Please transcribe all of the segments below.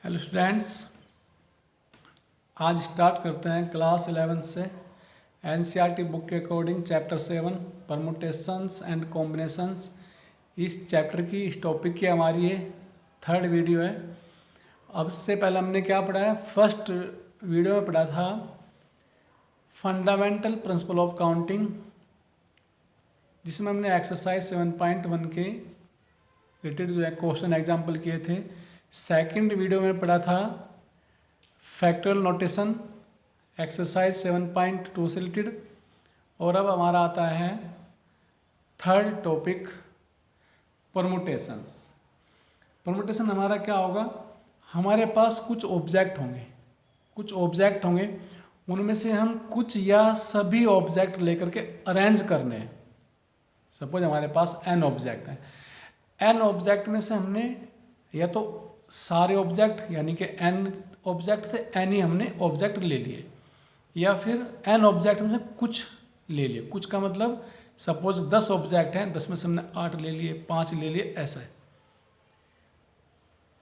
Hello students, आज start करते हैं क्लास 11 से एनसीईआरटी बुक के according chapter 7 permutations and combinations. इस चैप्टर की इस टॉपिक की हमारी ये थर्ड वीडियो है। अब इससे पहले हमने क्या पढ़ा है, फर्स्ट वीडियो में पढ़ा था फंडामेंटल प्रिंसिपल ऑफ काउंटिंग, जिसमें हमने एक्सरसाइज 7.1 के रिलेटेड जो है क्वेश्चन एग्जाम्पल किए थे। सेकंड वीडियो में पढ़ा था फैक्टोरियल नोटेशन एक्सरसाइज 7.2 से रिलेटेड। और अब हमारा आता है थर्ड टॉपिक परमुटेशंस। परमुटेशन हमारा क्या होगा, हमारे पास कुछ ऑब्जेक्ट होंगे, उनमें से हम कुछ या सभी ऑब्जेक्ट लेकर के अरेंज करने हैं। सपोज हमारे पास n ऑब्जेक्ट है, n ऑब्जेक्ट में से हमने या तो सारे ऑब्जेक्ट यानी कि n ऑब्जेक्ट थे, n ही हमने ऑब्जेक्ट ले लिए, या फिर n ऑब्जेक्ट में से कुछ ले लिए। कुछ का मतलब सपोज 10 ऑब्जेक्ट हैं, 10 में से हमने 8 ले लिए, 5 ले लिए, ऐसा है।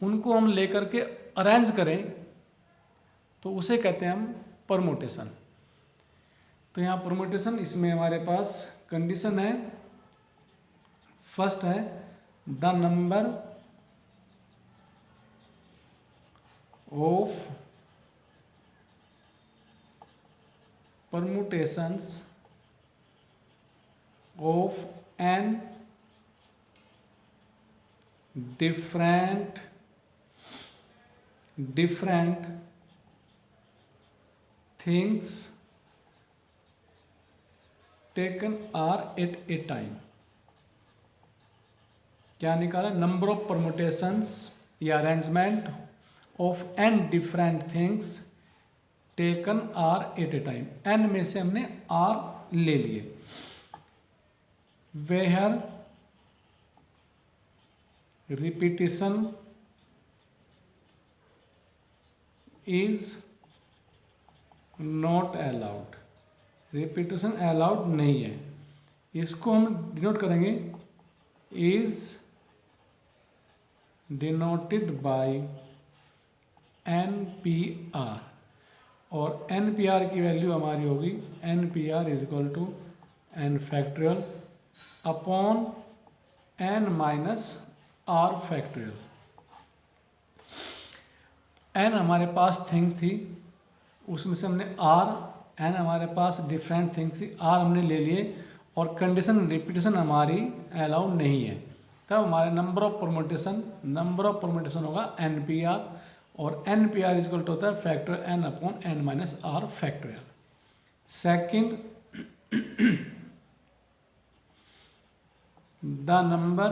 उनको हम लेकर के अरेंज करें तो उसे कहते हैं हम परमुटेशन। तो यहाँ परमुटेशन, इसमें हमारे पास कंडीशन है, फर्स्ट है the number of permutations of n different things taken are at a time। क्या निकाला, नंबर ऑफ परमुटेशंस या arrangement of n different things taken are at a time. n में से हमने r ले लिए। Where repetition is not allowed, repetition allowed नहीं है। इसको हम डिनोट करेंगे, इज डिनोटेड बाय NPR, और NPR की वैल्यू हमारी होगी NPR is equal to n factorial upon n minus r factorial. n हमारे पास थिंग्स थी, उसमें से हमने n हमारे पास डिफरेंट थिंग्स थी, r हमने ले लिए, और कंडीशन रिपीटिशन हमारी अलाउ नहीं है। तब हमारे नंबर ऑफ परमुटेशन होगा NPR, और NPR इज इक्वल टू होता है factor n upon n minus r factorial. Second, the number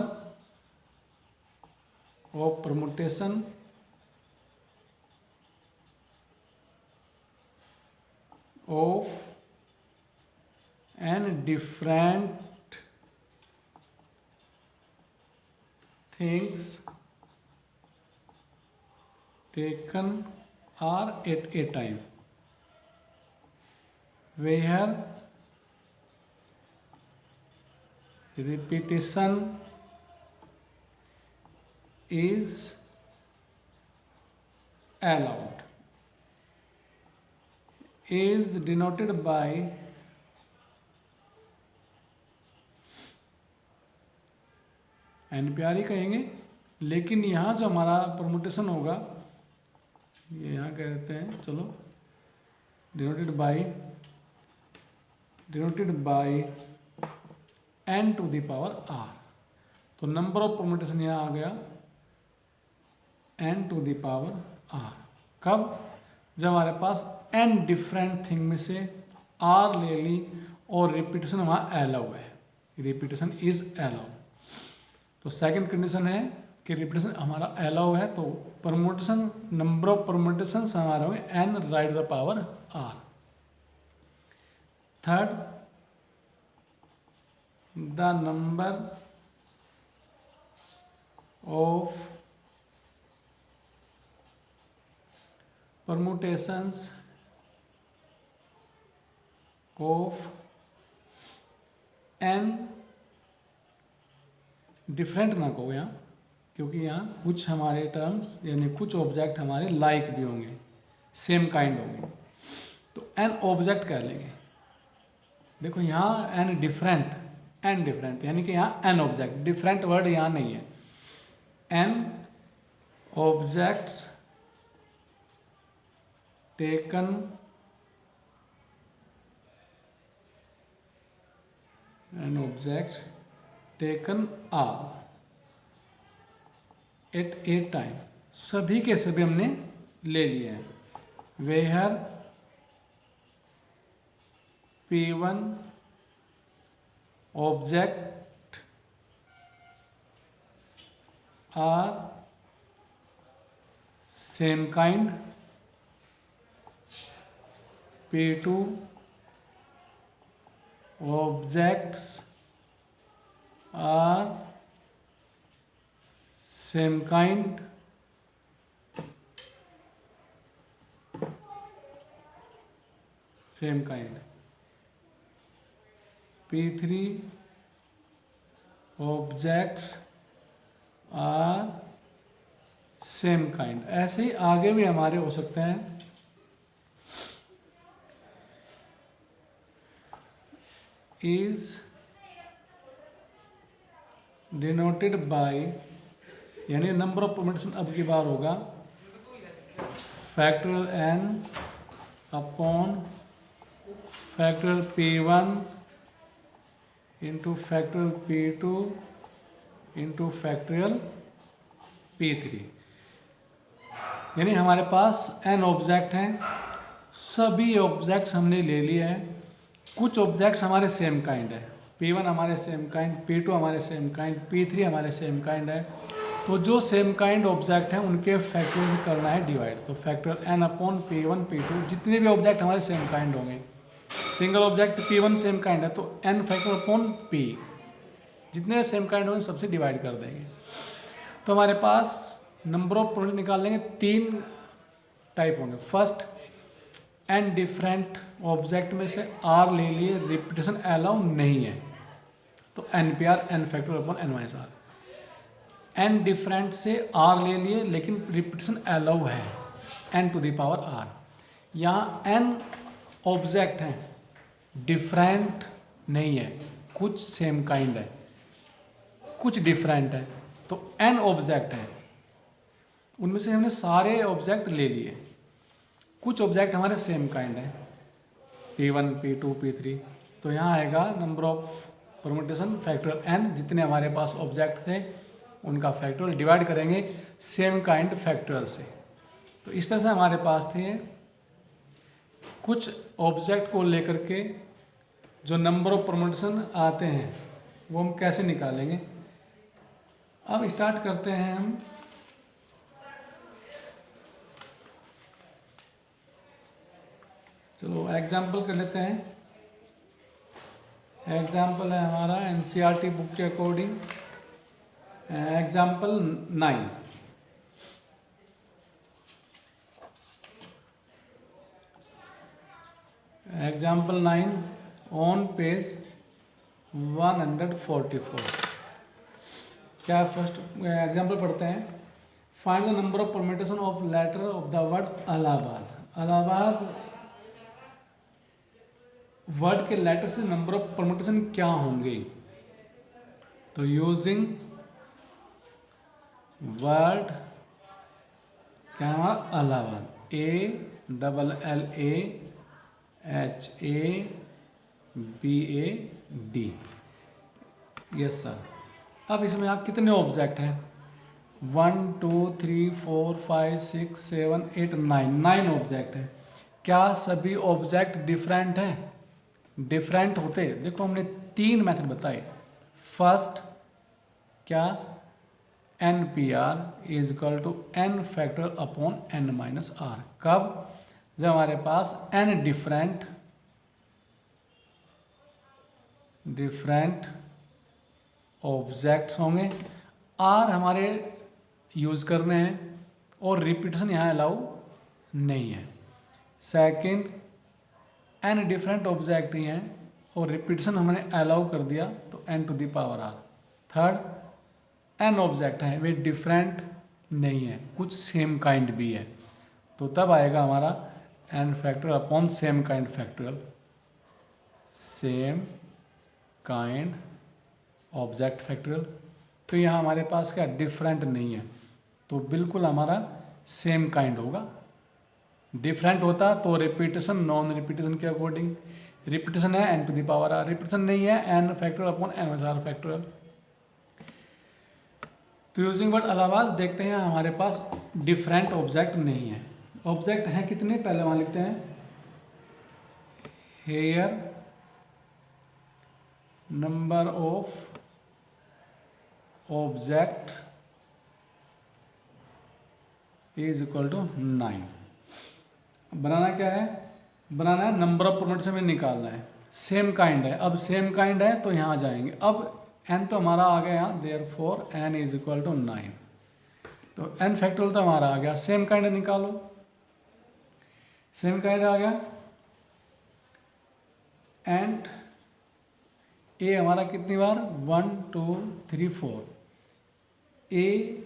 of permutation of n different things taken are at a time, where repetition is allowed, is denoted by NPR ही कहेंगे। लेकिन यहाँ जो हमारा permutation होगा, ये यहाँ कहते हैं, चलो denoted by n to the power r। तो नंबर ऑफ परमुटेशन यहाँ आ गया n to the power r। कब, जब हमारे पास n डिफरेंट थिंग में से r ले ली और रिपीटेशन वहाँ अलाउ है, रिपीटेशन इज अलाउ। तो सेकंड कंडीशन है कि रिपीटेशन हमारा अलाउ है, तो परमुटेशन, नंबर ऑफ परमुटेशन हमारा होंगे n right the power r। Third, the number of permutations of n different ना कहो यहाँ, क्योंकि यहाँ कुछ हमारे टर्म्स यानी कुछ ऑब्जेक्ट हमारे लाइक भी होंगे, सेम काइंड होंगे, तो एन ऑब्जेक्ट कह लेंगे। देखो यहाँ एन डिफरेंट यानी कि यहाँ एन ऑब्जेक्ट, डिफरेंट वर्ड यहाँ नहीं है। N objects taken n object taken are at a time, सभी के सभी हमने ले लिए हैं। Where P1 object are same kind, P2 objects are same kind, P3 objects are same kind। ऐसे ही आगे भी हमारे हो सकते हैं। is denoted by यानी नंबर ऑफ परम्यूटेशन अब की बार होगा factorial n upon factorial P1 into factorial P2 into factorial P3। यानी हमारे पास n ऑब्जेक्ट हैं, सभी ऑब्जेक्ट्स हमने ले लिए हैं। कुछ ऑब्जेक्ट्स हमारे सेम काइंड है, P1 हमारे सेम काइंड, P2 हमारे सेम काइंड, P3 हमारे सेम काइंड है। तो जो सेम काइंड ऑब्जेक्ट हैं उनके फैक्टोरियल से करना है डिवाइड। तो factorial n upon P1 P2, जितने भी ऑब्जेक्ट हमारे सेम काइंड होंगे, single object P1 same kind है तो n फैक्टोरियल अपॉन P, जितने सेम काइंड होंगे सबसे डिवाइड कर देंगे। तो हमारे पास नंबर ऑफ प्रोडक्ट निकाल लेंगे, 3 टाइप होंगे। फर्स्ट, एन डिफरेंट ऑब्जेक्ट में से आर ले लिए, रिपीटेशन अलाउ नहीं है तो n P R n factorial upon n minus r. N different से आर ले लिए लेकिन रिपीटेशन अलाउ है, n to the power r. यहाँ एन ऑब्जेक्ट हैं, डिफरेंट नहीं है, कुछ सेम काइंड है, कुछ डिफरेंट है, तो एन ऑब्जेक्ट है, उनमें से हमने सारे ऑब्जेक्ट ले लिए। कुछ ऑब्जेक्ट हमारे सेम काइंड है, P1 P2 P3, तो यहाँ आएगा number of permutation factorial n, जितने हमारे पास ऑब्जेक्ट थे उनका फैक्टोरियल डिवाइड करेंगे सेम काइंड फैक्टोरियल से। तो इस तरह से हमारे पास थे कुछ ऑब्जेक्ट को लेकर के जो नंबर ऑफ परम्यूटेशन आते हैं वो हम कैसे निकालेंगे। अब स्टार्ट करते हैं हम। चलो एग्जाम्पल कर लेते हैं। एग्जाम्पल है हमारा एनसीईआरटी बुक के according, example 9। Example 9 on page 144। क्या फर्स्ट एग्जाम्पल पढ़ते हैं। Find the number of permutation of letter of the word Allahabad. Allahabad word के लेटर से नंबर ऑफ परम्यूटेशन क्या होंगे। तो यूजिंग वर्ड क्या है हमारा इलाहाबाद, ALLAHABAD। Yes sir. अब इसमें आप कितने ऑब्जेक्ट हैं, 1 2 3 4 5 6 7 8 9 ऑब्जेक्ट हैं। क्या सभी ऑब्जेक्ट डिफरेंट हैं। डिफरेंट होते देखो हमने 3 मेथड बताए। फर्स्ट क्या, n P R is equal to n factor upon n minus r. कब, जब हमारे पास एन डिफरेंट ऑब्जेक्ट्स होंगे, आर हमारे यूज करने हैं और रिपीटेशन यहाँ अलाउ नहीं है। सेकंड, एन डिफरेंट ऑब्जेक्ट ही हैं और रिपीटेशन हमने अलाउ कर दिया तो n to the power r. Third, n object है वे डिफरेंट नहीं है, कुछ सेम काइंड भी है, तो तब आएगा हमारा n factorial upon same kind factorial, same kind object factorial. तो यहाँ हमारे पास क्या डिफरेंट नहीं है, तो बिल्कुल हमारा सेम काइंड होगा। डिफरेंट होता तो रिपीटेशन, नॉन रिपीटेशन के अकॉर्डिंग, रिपीटेशन है n to the power r, repetition नहीं है n factorial upon n minus r factorial. तो यूजिंग वर्ड अलावा देखते हैं हमारे पास डिफरेंट ऑब्जेक्ट नहीं है। ऑब्जेक्ट हैं कितने, पहले वहाँ लिखते हैं here number of object is equal to 9। बनाना क्या है, बनाना है नंबर ऑफ परमुटेशन में निकालना है। सेम काइंड है, अब सेम काइंड है तो यहाँ जाएंगे। अब n तो हमारा आ गया यहाँ, therefore n is equal to 9। तो n फैक्टोरियल तो हमारा आ गया, सेम काइंड निकालो, सेम काइंड आ गया। एंड ए हमारा कितनी बार 1 2 3 4, ए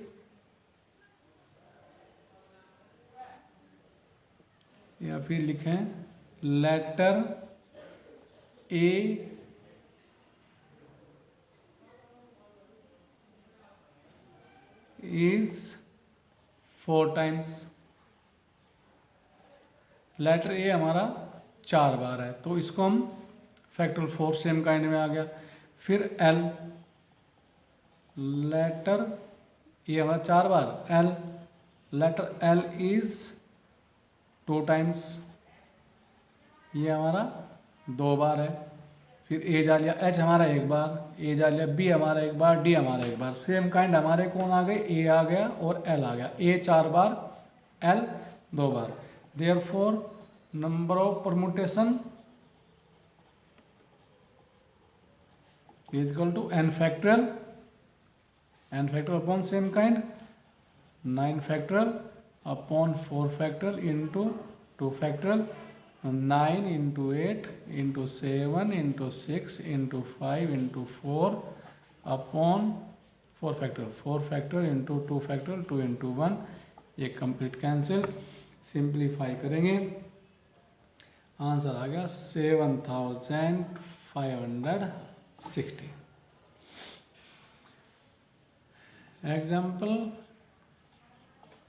या फिर लिखें letter A is 4 times, letter A हमारा 4 बार है, तो इसको हम फैक्टोरियल 4 सेम काइंड में आ गया। फिर एल, लेटर ए हमारा 4 बार, L, letter L is 2 times, ये हमारा 2 बार है। फिर ए जा लिया, एच हमारा 1 बार, ए जा लिया, बी हमारा 1 बार, डी हमारा 1 बार। सेम काइंड हमारे कौन आ गए, ए आ गया और एल आ गया। ए 4 बार, एल 2 बार। Therefore number of permutation is equal to N factorial, N factorial upon same kind, 9 factorial upon 4 factorial into 2 factorial, 9 into 8 into 7 into 6 into 5 into 4 upon 4 factorial, 4 factorial into 2 factorial, 2 into 1, ये complete cancel. Simplify करेंगे, answer आ गया 7560। Example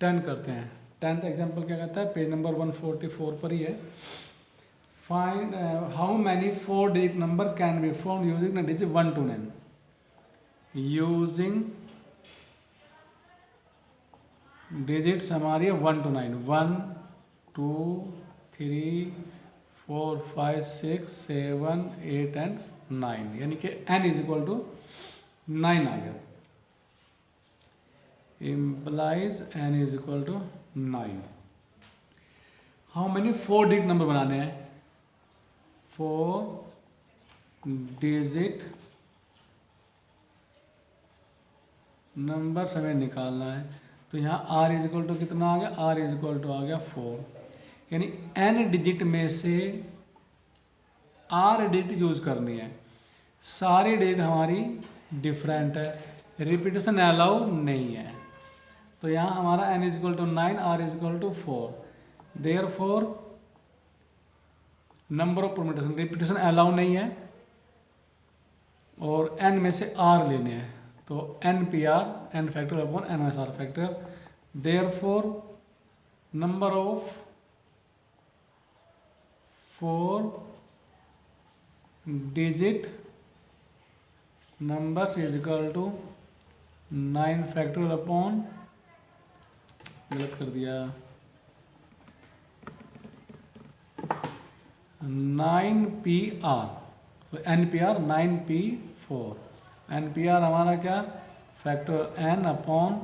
10 करते हैं। 10th example क्या कहता है, page number 144 पर ही है। Find how many 4 digit number can be found using the digit 1 to 9, using digits हमारी है 1 to 9, 1 2 3 4 5 6 7 8 एंड 9, यानी कि n इज इक्वल टू 9 आ गया, implies n is equal to 9। How many 4 digit number बनाने हैं, 4 डिजिट नंबर हमें निकालना है। तो यहाँ r इज इक्वल टू कितना आ गया, r इज इक्वल टू आ गया 4, यानी n डिजिट में से r डिजिट यूज करनी है। सारी डिजिट हमारी डिफरेंट है, रिपीटेशन अलाउ नहीं है, तो यहाँ हमारा n is equal to 9, r is equal to 4। Therefore number of permutation, repetition allow नहीं है और n में से r लेने हैं, तो n P R, n factorial upon n minus r factorial. Therefore number of 4 digit numbers is equal to 9 factorial upon, गलत कर दिया, 9pr, तो npr 9p4, npr हमारा क्या, factor n upon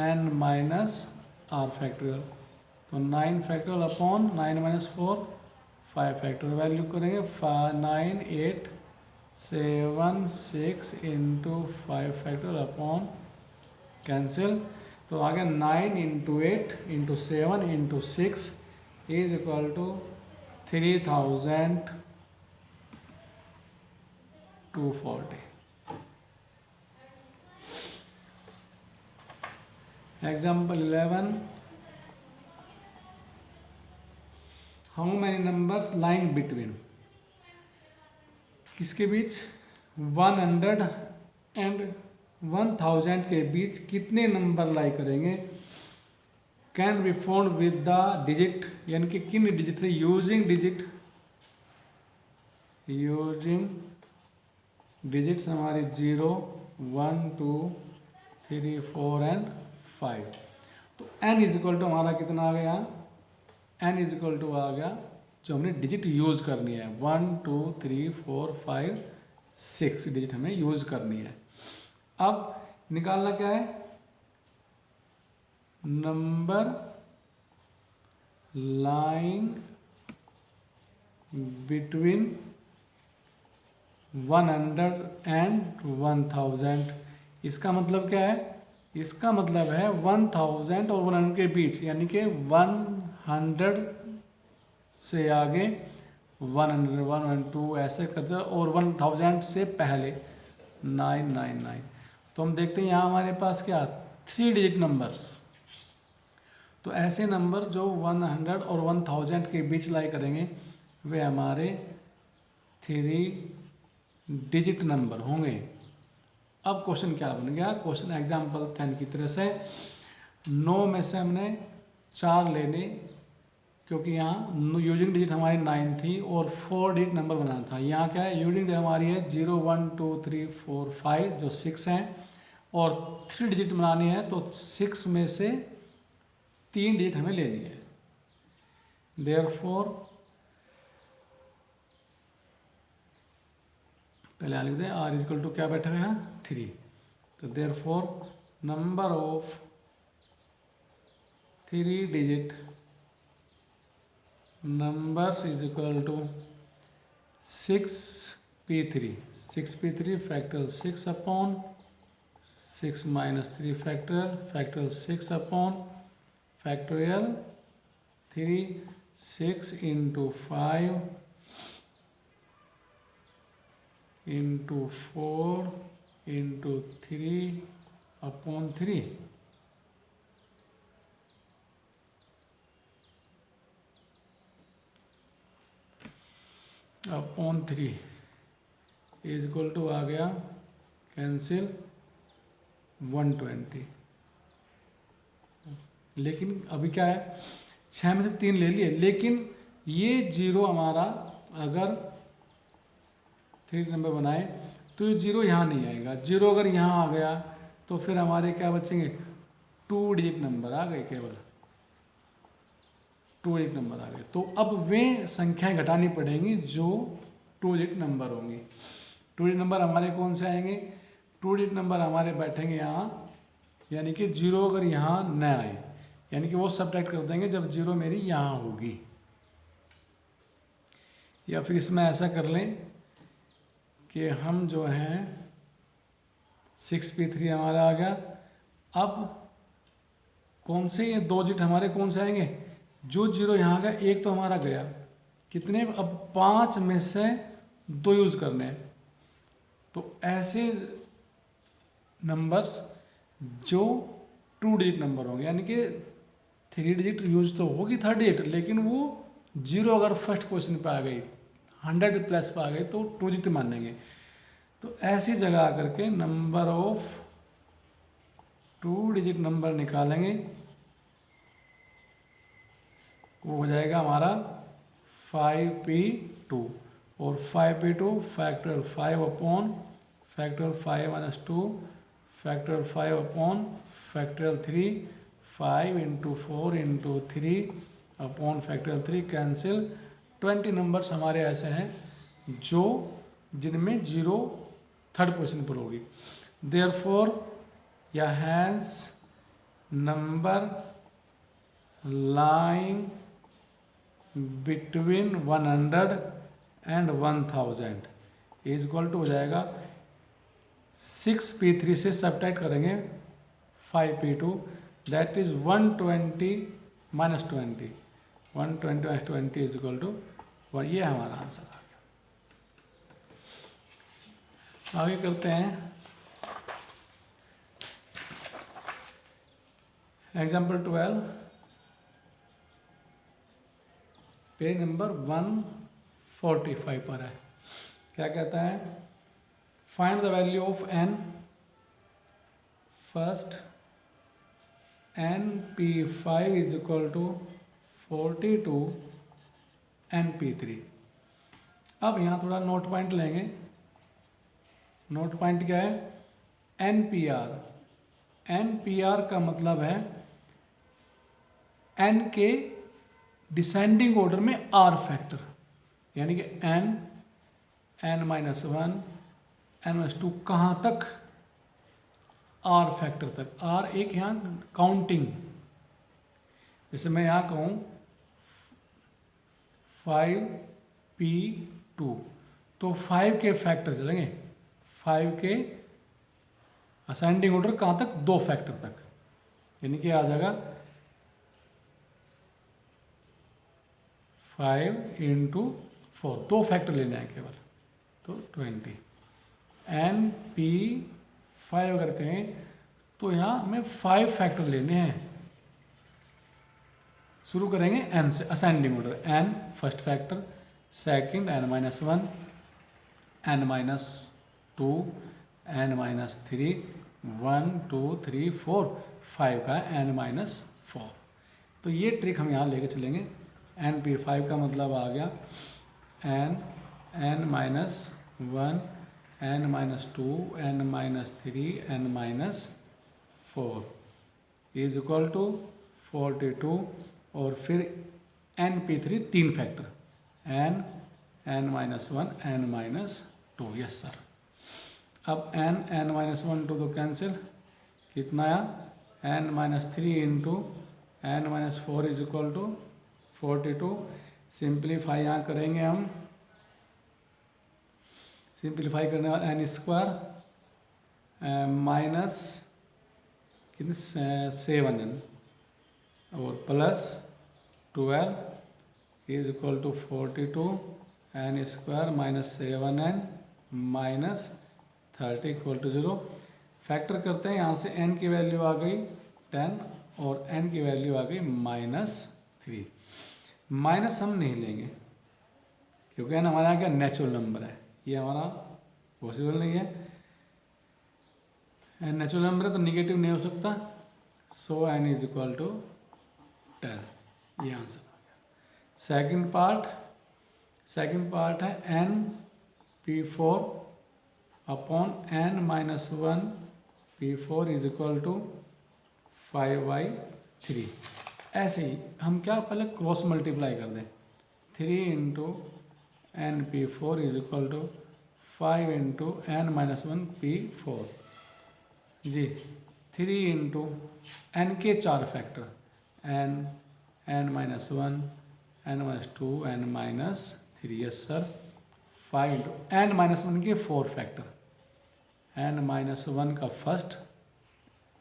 n minus r factorial, तो 9 factorial upon 9 minus 4 5 factorial, value करेंगे 9 8 7 6 into 5 factorial upon cancel, तो आ गया 9 into 8 into 7 into 6 is equal to 3240। Example 11, how many numbers lying between, किसके बीच, 100 and 1000 के बीच कितने नंबर लाई करेंगे, can be found with the digit, यानी कि किन डिजिट से, यूजिंग डिजिट्स हमारी 0, 1, 2, 3, 4 एंड 5। तो n इज इक्वल टू हमारा कितना आ गया, n इज इक्वल टू आ गया जो हमने डिजिट यूज करनी है, 1, 2, 3, 4, 5, 6 डिजिट हमें यूज करनी है। अब निकालना क्या है, नंबर लाइन बिटवीन 100 एंड 1000। इसका मतलब क्या है, इसका मतलब है 1000 और 100 के बीच, यानी कि 100 से आगे 100, 112 ऐसे करते, और 1000 से पहले 999। तो हम देखते हैं यहाँ हमारे पास क्या, 3 डिजिट नंबर्स। तो ऐसे नंबर जो 100 और 1000 के बीच लाई करेंगे वे हमारे 3 डिजिट नंबर होंगे। अब क्वेश्चन क्या बन गया, क्वेश्चन एग्जाम्पल 10 की तरह से, 9 में से हमने 4 लेने, क्योंकि यहाँ यूजिंग डिजिट हमारी 9 थी और 4 डिजिट नंबर बनाना था। यहाँ क्या है, यूजिंग डिजिट हमारी है 0, 1, 2, 3, 4, 5 जो 6 हैं, और 3 डिजिट बनानी है, तो 6 में से 3 डिजिट हमें लेनी है। देयरफॉर पहले लिख दें, r इक्वल टू क्या बैठा हुआ है, 3। तो therefore number of 3 digit numbers is equal to 6p3। 6p3 factorial 6 upon 6 minus 3 factorial 6 upon factorial 3, 6 into 5 into 4 into 3 upon 3। Upon 3 is equal to आ गया, कैंसिल 120। लेकिन अभी क्या है, 6 में से 3 ले लिए, लेकिन ये 0 हमारा अगर 3 नंबर बनाए तो ये 0 यहाँ नहीं आएगा। 0 अगर यहाँ आ गया तो फिर हमारे क्या बचेंगे, 2 डिजिट नंबर आ गए, केवल 2 डिजिट नंबर आ गए। तो अब वे संख्याएं घटानी पड़ेंगी जो 2 डिजिट नंबर होंगी। 2 डिजिट नंबर हमारे कौन से आएंगे, 2 डिजिट नंबर हमारे बैठेंगे यहाँ, यानी कि 0 अगर यहाँ न आए, यानी कि वो सब्ट्रैक्ट कर देंगे जब 0 मेरी यहाँ होगी। या फिर इसमें ऐसा कर लें कि हम जो हैं 6p3 हमारा आ गया। अब कौन से ये 2 डिजिट हमारे कौन से आएंगे, जो 0 यहाँ का, एक तो हमारा गया, कितने, अब 5 में से 2 यूज़ करने हैं। तो ऐसे नंबर्स जो 2 डिजिट नंबर होंगे, यानी कि 3 डिजिट यूज तो होगी 3rd डिजिट, लेकिन वो 0 अगर फर्स्ट क्वेश्चन पे आ गई, 100 प्लस पे आ गई, तो 2 डिजिट मानेंगे। तो ऐसी जगह आकर के नंबर ऑफ 2 डिजिट नंबर निकालेंगे, वो हो जाएगा हमारा 5p2, और 5p2 factorial 5 upon factorial 5 minus 2 factorial 5 upon factorial 3, 5 into 4 into 3 upon factorial 3, cancel. 20 numbers हमारे ऐसे हैं जो जिनमें 0 3rd पोजीशन पर होगी। देयरफॉर या hence number lying between 100 and 1000 is equal to हो जाएगा, 6p3 से सब्ट्रैक्ट करेंगे 5p2, that is 120 minus 20, 120 minus 20 is equal to 1। ये हमारा आंसर आ गया। आगे करते हैं, एग्जाम्पल 12 पेज नंबर 145 पर है। क्या कहता है? Find the value of n first NP5 is equal to 42 NP3। अब यहाँ थोड़ा नोट पॉइंट लेंगे। नोट पॉइंट क्या है? NPR। NPR का मतलब है n के डिसेंडिंग ऑर्डर में r फैक्टर, यानी कि n -1 n-2 कहाँ तक? r फैक्टर तक। r एक यहाँ काउंटिंग, जैसे मैं यहाँ कहूँ 5p2 तो 5 के फैक्टर चलेंगे। 5 के असेंडिंग ऑर्डर कहाँ तक? 2 फैक्टर तक, यानी कि आ जाएगा 5 × 4, 2 फैक्टर लेने हैं केवल, तो 20। NP5 अगर कहें तो यहाँ हमें 5 फैक्टर लेने हैं। शुरू करेंगे n से, ascending order. n first factor, second n-1, n-2, n-3, 1 2 3 4, 5 का n-4। तो ये ट्रिक हम यहाँ लेके चलेंगे। NP5 का मतलब आ गया n-1, n-2, n-3, n-4 is equal to 42 और फिर NP3 3 factor n-1, n-2। Yes sir. अब n-1 2 तो कैंसिल, कितना आया? n-3 × n-4 is equal to 42। Simplify यहाँ करेंगे हम, सिंप्लीफाई करने वाला n² माइनस कितने 7n और plus 12 is equal to 42 n² minus 7n minus 30 equal to 0। Factor करते हैं, यहाँ से n की वैल्यू आ गई 10 और n की वैल्यू आ गई -3। माइनस हम नहीं लेंगे क्योंकि n हमारा क्या नेचुरल नंबर है, ये हमारा पॉसिबल नहीं है। n नेचुरल नंबर है तो निगेटिव नहीं हो सकता, सो n इज इक्वल टू 10। ये आंसर आ गया। सेकंड पार्ट है NP4 upon n-1 P4 is equal to 5/3। ऐसे ही हम क्या पहले क्रॉस मल्टीप्लाई कर दें, 3 × NP4 is equal to 5 × n-1 P4 जी। 3 × n के 4 factor n-1, n-2, n-3। Yes sir. 5 × n-1 के 4 फैक्टर n-1 का फर्स्ट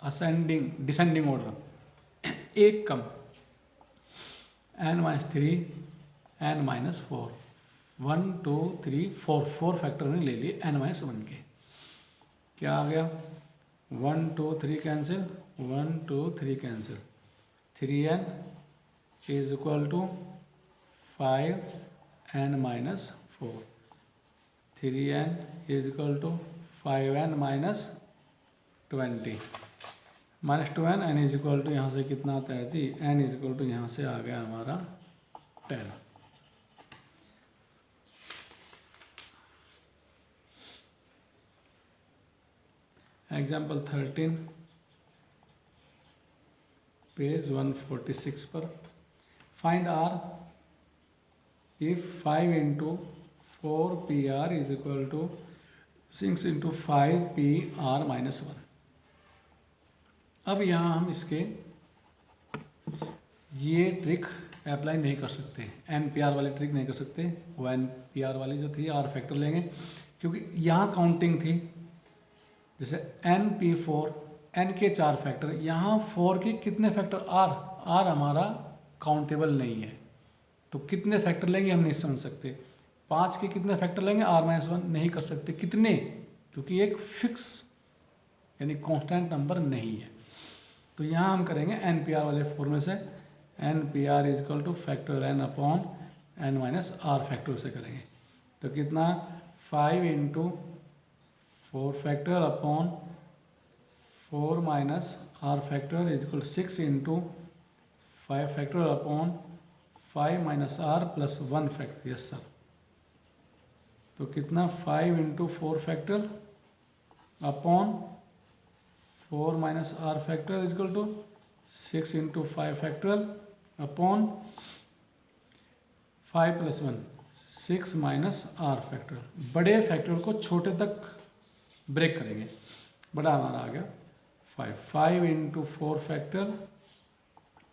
असेंडिंग डिसेंडिंग ऑर्डर एक कम n-3, n-4, 1 2 3 4 फैक्टर ने ले लिए n-1 के। क्या आ गया? 1 2 3 cancel, 1 2 3 cancel, 3n is equal to 5n-4, 3n is equal to 5n -20 -2n। n is equal to यहाँ से कितना आता है जी? n इज इक्वल टू यहाँ से आ गया हमारा 10। एग्जाम्पल 13 पेज 146 पर। Find r if 5 × 4PR is equal to 6 × 5PR -1। अब यहाँ हम इसके ये ट्रिक अप्लाई नहीं कर सकते, NPR वाली ट्रिक नहीं कर सकते। वो NPR वाली जो थी R फैक्टर लेंगे, क्योंकि यहाँ काउंटिंग थी। जैसे NP4 n के 4 फैक्टर, यहाँ 4 के कितने फैक्टर? R हमारा काउंटेबल नहीं है, तो कितने फैक्टर लेंगे हम नहीं समझ सकते। 5 के कितने फैक्टर लेंगे? R-1 नहीं कर सकते। कितने? क्योंकि एक फिक्स यानी कांस्टेंट नंबर नहीं है। तो यहाँ हम करेंगे एन पी आर वाले फॉर्मूले से, n P R is equal to factorial n upon n minus r factorial से करेंगे। तो कितना 5 into 4 factorial upon 4 minus r factorial is equal 6 into 5 factorial upon 5 minus r plus 1 factor. Yes sir. तो कितना 5 into 4 factorial upon 4 minus r factorial is equal to 6 into 5 factorial upon 5 plus 1 6 minus r factorial. बड़े factorial को छोटे तक break करेंगे। बड़ा हमारा आ गया 5 इंटू 4 फैक्टोरियल,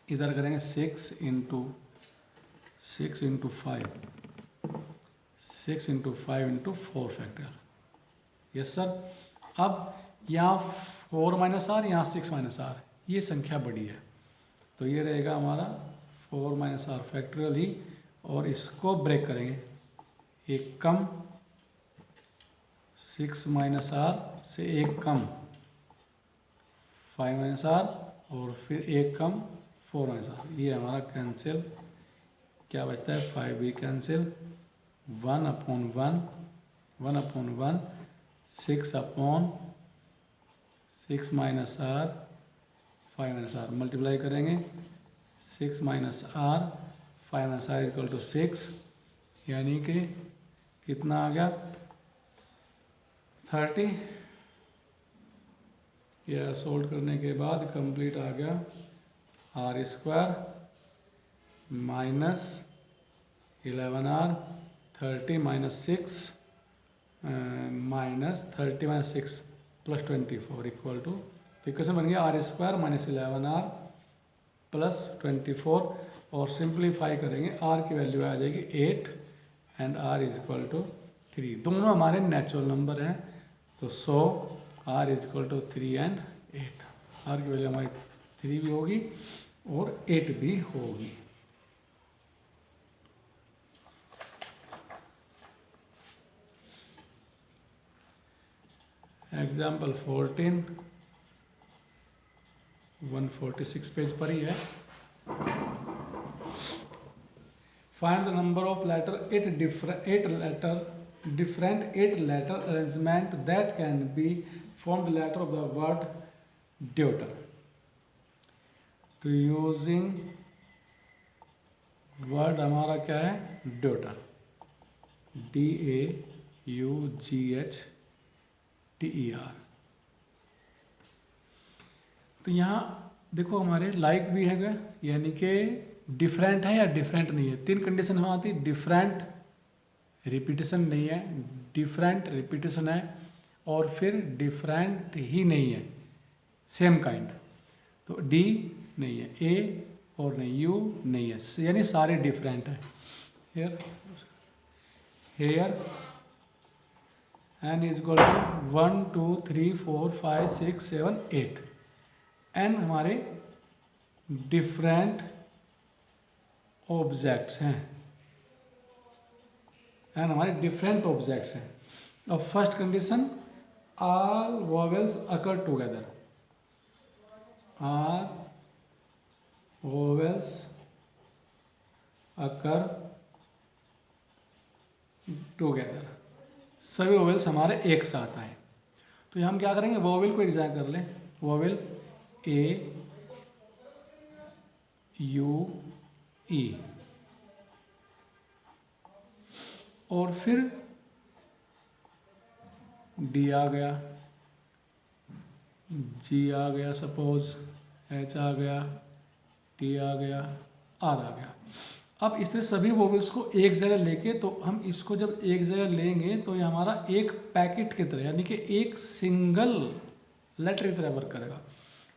इधर करेंगे 6 into 5 6 into 5 into 4 factorial. Yes sir. अब यहाँ 4 माइनस आर, यहाँ 6 माइनस आर, ये संख्या बड़ी है तो ये रहेगा हमारा 4 माइनस आर फैक्टोरियल ही, और इसको ब्रेक करेंगे। एक कम 6 माइनस आर से एक कम 5 माइनस आर, और फिर एक कम 4 माइनस आर, ये हमारा कैंसिल। क्या बचता है 5 भी cancel, 1 upon 1 6 upon 6 minus r 5 minus r, multiply करेंगे 6 minus r 5 minus r equal to 6, यानी कि कितना आ गया 30। यह सोल्व करने के बाद कंप्लीट आ गया r square minus 11r 30 minus 6 minus 30 minus 6 plus 24 equal to, तो इक्वेशन बन गया r square minus 11r plus 24, और सिंप्लीफाई करेंगे आर की वैल्यू आ जाएगी 8 and R is equal to 3। दोनों हमारे नेचुरल नंबर हैं, तो so R is equal to 3 and 8। R की वैल्यू हमारी 3 भी होगी और 8 भी होगी। एग्जाम्पल 14 146 पेज पर ही है। Find the number of letter 8 letter arrangement that can be formed letter of the word deuter। तो यूजिंग वर्ड हमारा क्या है deuter, DAUGHTER। तो यहाँ देखो हमारे लाइक भी है, यानी कि डिफरेंट है या डिफरेंट नहीं है। 3 कंडीशन वहाँ आती, डिफरेंट रिपीटेशन नहीं है, डिफरेंट रिपीटेशन है, और फिर डिफरेंट ही नहीं है सेम काइंड। तो डी नहीं है, ए और नहीं, यू नहीं है, यानी सारे डिफरेंट हैं। Here n is equal to 1 2 3 4 5 6 7 8। N हमारे डिफरेंट ऑब्जेक्ट्स हैं, एन हमारे डिफरेंट ऑब्जेक्ट्स हैं। और first condition all vowels occur together, are vowels occur together, सभी वोवेल्स हमारे एक साथ आए। तो यहाँ हम क्या करेंगे, वोवेल को एग्जाम कर लें। वोवेल ए यू ई, और फिर डी आ गया, जी आ गया, सपोज एच आ गया, टी आ गया, आर आ गया। अब इस तरह सभी वोवेल्स को एक जगह लेके, तो हम इसको जब एक जगह लेंगे तो ये हमारा एक पैकेट की तरह, यानी कि एक सिंगल लेटर की तरह वर्क करेगा।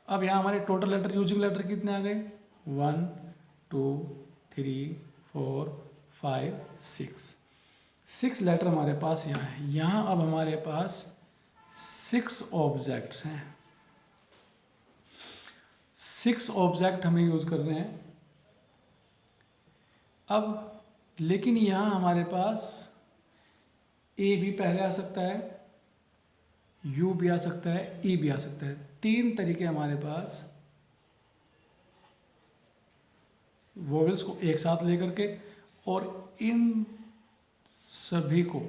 अब यहाँ हमारे टोटल लेटर, यूजिंग लेटर कितने आ गए 1 2 3 4 5 6 लेटर हमारे पास यहाँ है। यहाँ अब हमारे पास 6 ऑब्जेक्ट्स हैं, 6 ऑब्जेक्ट हमें यूज कर रहे हैं। अब लेकिन यहाँ हमारे पास ए भी पहले आ सकता है, यू भी आ सकता है, ई भी आ सकता है। 3 तरीके हमारे पास वोवेल्स को एक साथ लेकर के, और इन सभी को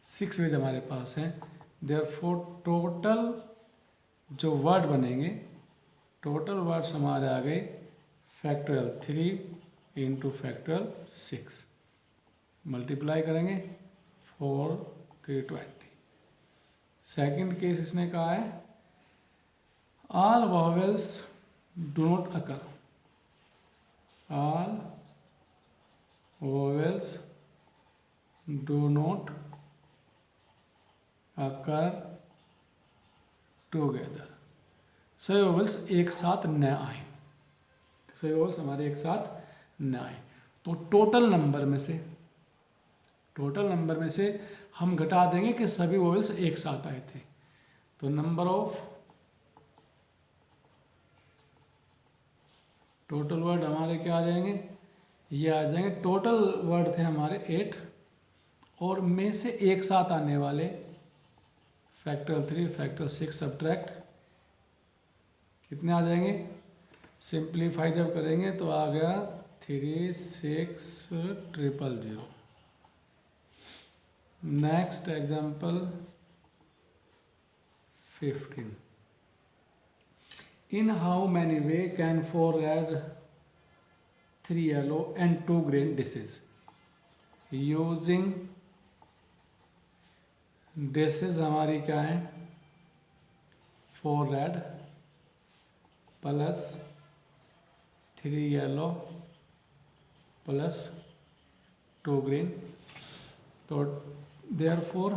6 वेज हमारे पास हैं। देयरफॉर टोटल जो वर्ड बनेंगे, टोटल वर्ड्स हमारे आ गए फैक्टोरियल 3 इंटू फैक्टोरियल 6, मल्टीप्लाई करेंगे 4 320। सेकेंड केस इसने कहा है all vowels do not occur, all vowels do not occur together, सभी वोवेल्स एक साथ न आए, सभी वोवेल्स हमारे एक साथ न आए। तो टोटल नंबर में से हम घटा देंगे कि सभी वोवेल्स एक साथ आए थे। तो नंबर ऑफ टोटल वर्ड हमारे क्या आ जाएंगे, ये आ जाएंगे, टोटल वर्ड थे हमारे 8, और में से एक साथ आने वाले फैक्टोरियल 3 फैक्टोरियल 6 सब्ट्रैक्ट कितने आ जाएंगे, सिंप्लीफाई जब करेंगे तो आ गया 36,000। Next example 15। In how many way can 4 red, 3 yellow and 2 green dishes using dishes हमारी क्या है 4 red plus 3 yellow plus 2 green, तो therefore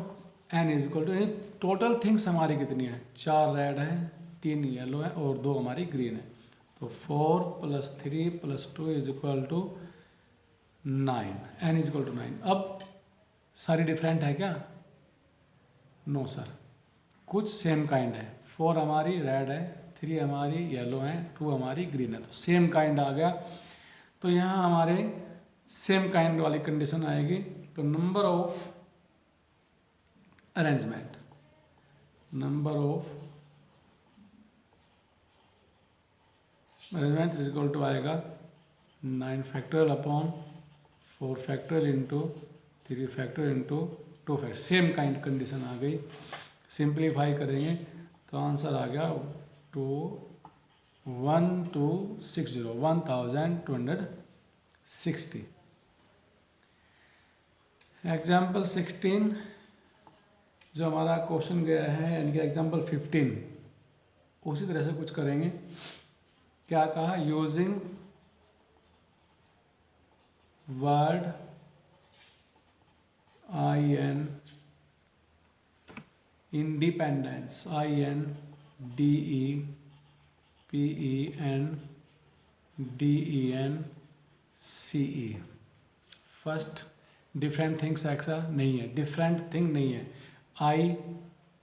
n is equal to, total things हमारी कितनी है 4 रेड है 3 येलो है और 2 हमारी ग्रीन है। तो 4 + 3 + 2 is equal to 9, n is equal to 9। अब सारी डिफरेंट है क्या, नो सर, कुछ सेम काइंड है। 4 हमारी रेड है, 3 हमारी येलो है, 2 हमारी ग्रीन है, तो सेम काइंड आ गया। तो यहाँ हमारे सेम काइंड वाली कंडीशन आएगी। तो number of arrangement is equal to आएगा 9 factorial upon 4 factorial into 3 factorial into 2 factor, same kind condition आ गई। सिंप्लीफाई करेंगे तो आंसर आ गया 1260। एग्जाम्पल 16 जो हमारा क्वेश्चन गया है, यानी कि एग्जाम्पल 15 उसी तरह से कुछ करेंगे। क्या कहा, using word IN independence, INDEPENDENCE। First different things ऐसा नहीं है, डिफरेंट थिंग नहीं है। I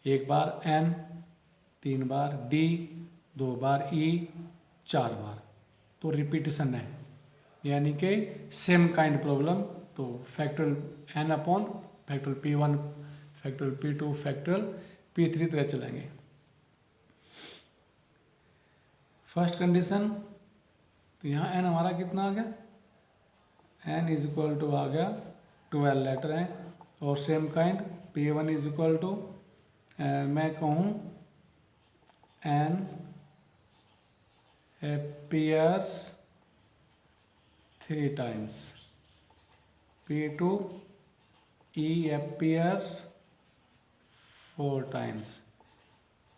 एक बार, N 3 बार, D 2 बार, E 4 बार, तो रिपीटिशन है, यानी कि सेम काइंड प्रॉब्लम। तो factorial n upon factorial P1 factorial P2 factorial P3 तरह चलेंगे। फर्स्ट कंडीशन, तो यहाँ n हमारा कितना आ गया, n इज इक्वल टू आ गया 12 लेटर हैं, और same kind P1 is equal to मैं कहूँ n appears 3 times, P2 E appears 4 times,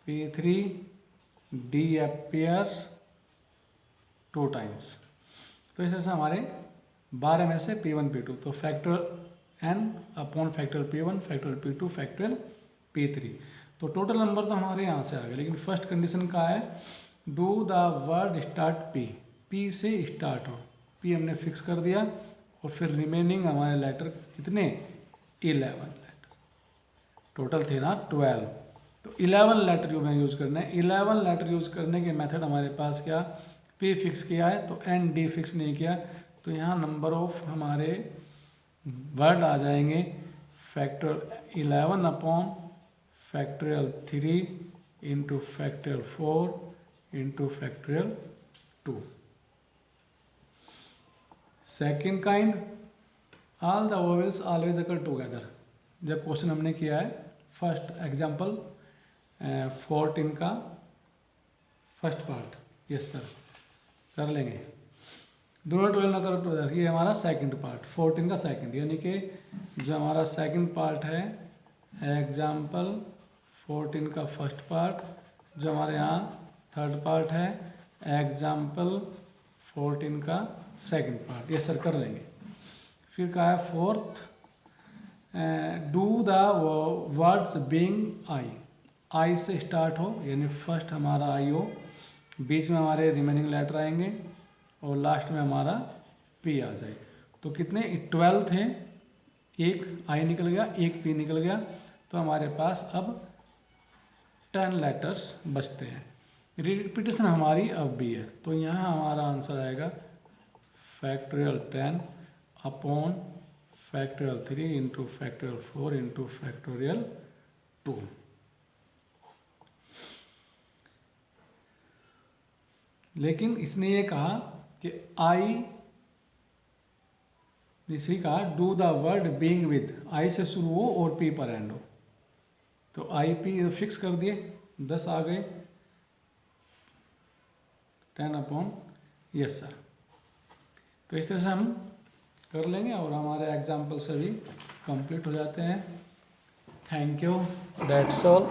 P3 D appears 2 times। तो इस तरह से हमारे 12 में से P1 P2, तो factorial n upon factorial P1 factorial P2 factorial P3, तो टोटल नंबर तो हमारे यहाँ से आ गए। लेकिन फर्स्ट कंडीशन का है do the word start P से स्टार्ट हो, P हमने फिक्स कर दिया, और फिर रिमेनिंग हमारे लेटर कितने 11 लेटर, टोटल थे ना 12, तो 11 लेटर जो हमें यूज़ करना है। 11 लेटर यूज़ करने के मेथड हमारे पास क्या, P फिक्स किया है तो N D फिक्स नहीं किया, तो यहाँ नंबर ऑफ हमारे वर्ड आ जाएंगे factorial 11 upon factorial 3 into factorial 4 into factorial 2। Second kind, all the vowels always occur together. जब क्वेश्चन हमने किया है फर्स्ट एग्जाम्पल 14 का फर्स्ट पार्ट, यस सर कर लेंगे। Do not well not together, ये हमारा सेकंड पार्ट 14 का सेकंड, यानी कि जो हमारा सेकंड पार्ट है एग्जाम्पल 14 का फर्स्ट पार्ट, जो हमारे यहाँ थर्ड पार्ट है एग्जाम्पल 14 का सेकंड पार्ट, ये सर कर लेंगे। फिर कहा है fourth, do the words being I, I से स्टार्ट हो, यानी फर्स्ट हमारा आई हो, बीच में हमारे रिमेनिंग लेटर आएंगे और लास्ट में हमारा पी आ जाए। तो कितने 12 थे, एक आई निकल गया, एक पी निकल गया, तो हमारे पास अब 10 लेटर्स बचते हैं। रिपीटेशन हमारी अब भी है, तो यहाँ हमारा आंसर आएगा factorial 10 upon factorial 3 into factorial 4 into factorial 2। लेकिन इसने ये कहा कि आई, जिसने कहा do the word being with, I से शुरू हो और पी पर एंड हो, तो आई पी फिक्स कर दिए, 10 आ गए, 10 अपॉन, यस सर। तो इस तरह से हम कर लेंगे और हमारे एग्जाम्पल से भी कंप्लीट हो जाते हैं। Thank you, that's all.